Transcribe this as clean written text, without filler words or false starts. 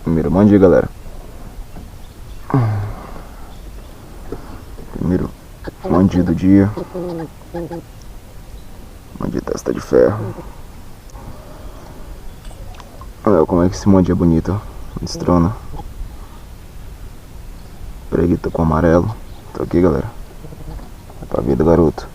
Primeiro, bom dia, galera. Primeiro, bom dia do dia. Bom dia, testa de ferro. Olha como é que esse monte é bonito, ó. Destrona. Preguiça com amarelo. Tô aqui, galera. É pra vida, garoto.